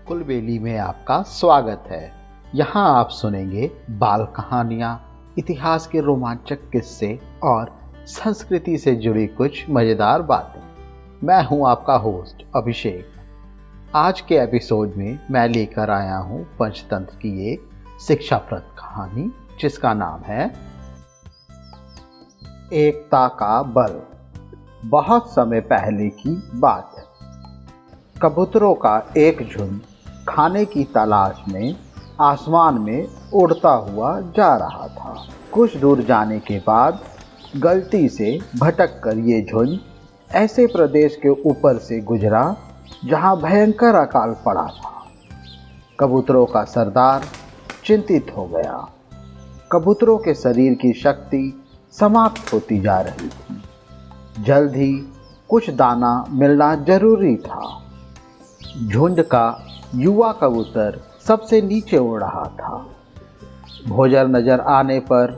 कुलबेली में आपका स्वागत है। यहाँ आप सुनेंगे बाल कहानियाँ, इतिहास के रोमांचक किस्से और संस्कृति से जुड़ी कुछ मज़ेदार बातें। मैं हूँ आपका होस्ट अभिषेक। आज के एपिसोड में मैं लेकर आया हूँ पंचतंत्र की एक शिक्षाप्रद कहानी जिसका नाम है एकता का बल। बहुत समय पहले की बात है। कबूतरों का एक झुंड खाने की तलाश में आसमान में उड़ता हुआ जा रहा था। कुछ दूर जाने के बाद गलती से भटक कर ये झुंड ऐसे प्रदेश के ऊपर से गुजरा जहां भयंकर अकाल पड़ा था। कबूतरों का सरदार चिंतित हो गया। कबूतरों के शरीर की शक्ति समाप्त होती जा रही थी। जल्द ही कुछ दाना मिलना जरूरी था। झुंड का युवा कबूतर सबसे नीचे उड़ रहा था। भोजन नजर आने पर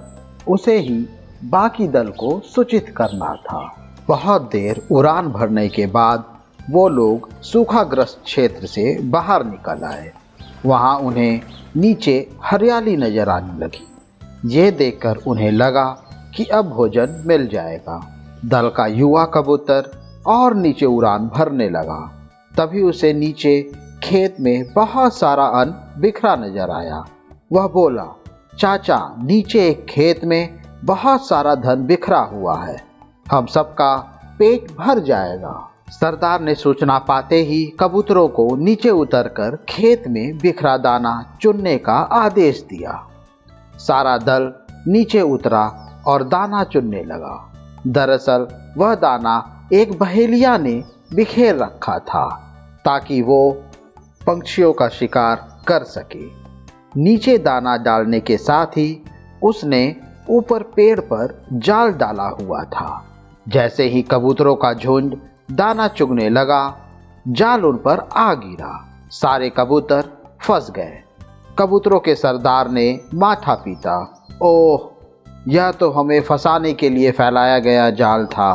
उसे ही बाकी दल को सूचित करना था। बहुत देर उड़ान भरने के बाद वो लोग सूखाग्रस्त क्षेत्र से बाहर निकल आए। वहां उन्हें नीचे हरियाली नजर आने लगी। ये देखकर उन्हें लगा कि अब भोजन मिल जाएगा। दल का युवा कबूतर और नीचे उड़ान भरने लगा। तभी उसे नीचे खेत में बहुत सारा अन्न बिखरा नजर आया। वह बोला, चाचा, नीचे एक खेत में बहुत सारा धन बिखरा हुआ है। हम सबका पेट भर जाएगा। सरदार ने सूचना पाते ही कबूतरों को नीचे उतरकर खेत में बिखरा दाना चुनने का आदेश दिया। सारा दल नीचे उतरा और दाना चुनने लगा। दरअसल वह दाना एक बहेलिया ने बिखेर रखा था ताकि वो पंछियों का शिकार कर सके। नीचे दाना डालने के साथ ही उसने ऊपर पेड़ पर जाल डाला हुआ था। जैसे ही कबूतरों का झुंड दाना चुगने लगा, जाल उन पर आ गिरा। सारे कबूतर फंस गए। कबूतरों के सरदार ने माथा पीटा, ओह, यह तो हमें फंसाने के लिए फैलाया गया जाल था।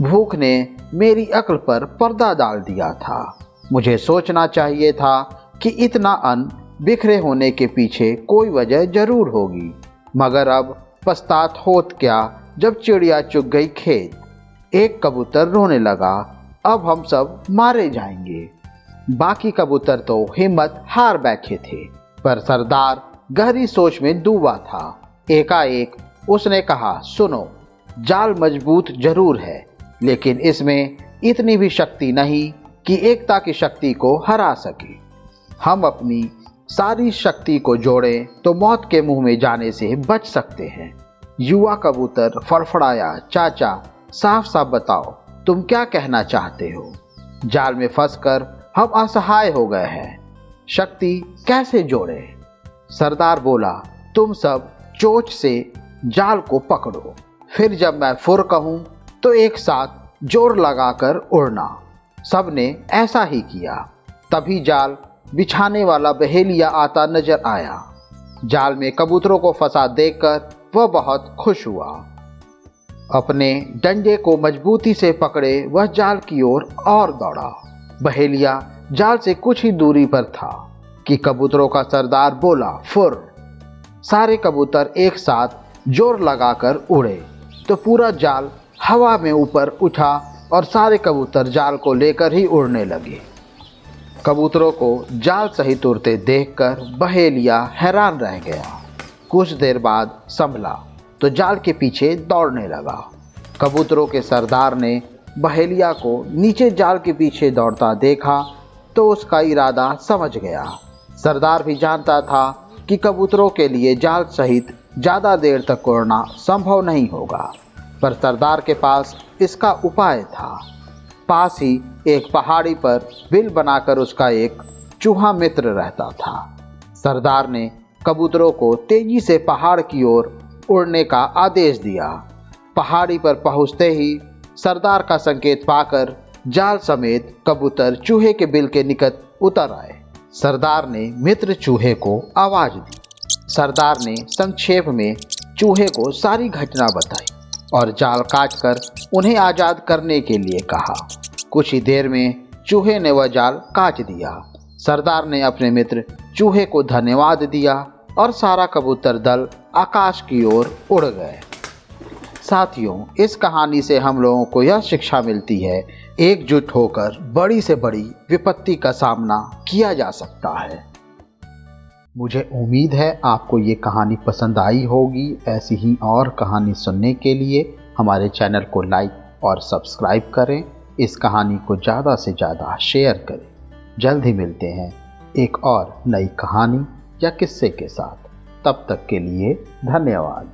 भूख ने मेरी अक्ल पर पर्दा डाल दिया था। मुझे सोचना चाहिए था कि इतना अन्न बिखरे होने के पीछे कोई वजह जरूर होगी। मगर अब पछतात होत क्या जब चिड़िया चुग गई खेत। एक कबूतर रोने लगा, अब हम सब मारे जाएंगे। बाकी कबूतर तो हिम्मत हार बैठे थे, पर सरदार गहरी सोच में डूबा था। एकाएक उसने कहा, सुनो, जाल मजबूत जरूर है, लेकिन इसमें इतनी भी शक्ति नहीं कि एकता की शक्ति को हरा सके। हम अपनी सारी शक्ति को जोड़ें तो मौत के मुंह में जाने से बच सकते हैं। युवा कबूतर फड़फड़ाया, चाचा, साफ साफ बताओ, तुम क्या कहना चाहते हो? जाल में फंसकर हम असहाय हो गए हैं। शक्ति कैसे जोड़े? सरदार बोला, तुम सब चोंच से जाल को पकड़ो, फिर जब मैं फुर कहूं तो एक साथ जोर लगाकर उड़ना। सबने ऐसा ही किया। तभी जाल बिछाने वाला बहेलिया आता नजर आया। जाल में कबूतरों को फंसा देखकर वह बहुत खुश हुआ। अपने डंडे को मजबूती से पकड़े वह जाल की ओर और दौड़ा। बहेलिया जाल से कुछ ही दूरी पर था कि कबूतरों का सरदार बोला, फुर। सारे कबूतर एक साथ जोर लगाकर उड़े तो पूरा जाल हवा में ऊपर उठा और सारे कबूतर जाल को लेकर ही उड़ने लगे। कबूतरों को जाल सहित उड़ते देखकर बहेलिया हैरान रह गया। कुछ देर बाद संभला तो जाल के पीछे दौड़ने लगा। कबूतरों के सरदार ने बहेलिया को नीचे जाल के पीछे दौड़ता देखा तो उसका इरादा समझ गया। सरदार भी जानता था कि कबूतरों के लिए जाल सहित ज़्यादा देर तक उड़ना संभव नहीं होगा, पर सरदार के पास इसका उपाय था। पास ही एक पहाड़ी पर बिल बनाकर उसका एक चूहा मित्र रहता था। सरदार ने कबूतरों को तेजी से पहाड़ की ओर उड़ने का आदेश दिया। पहाड़ी पर पहुंचते ही सरदार का संकेत पाकर जाल समेत कबूतर चूहे के बिल के निकट उतर आए। सरदार ने मित्र चूहे को आवाज दी। सरदार ने संक्षेप में चूहे को सारी घटना बताई और जाल काटकर उन्हें आज़ाद करने के लिए कहा। कुछ ही देर में चूहे ने वह जाल काट दिया सरदार ने अपने मित्र चूहे को धन्यवाद दिया और सारा कबूतर दल आकाश की ओर उड़ गए। साथियों, इस कहानी से हम लोगों को यह शिक्षा मिलती है, एकजुट होकर बड़ी से बड़ी विपत्ति का सामना किया जा सकता है। मुझे उम्मीद है आपको ये कहानी पसंद आई होगी। ऐसी ही और कहानी सुनने के लिए हमारे चैनल को लाइक और सब्सक्राइब करें। इस कहानी को ज़्यादा से ज़्यादा शेयर करें। जल्द ही मिलते हैं एक और नई कहानी या किस्से के साथ। तब तक के लिए धन्यवाद।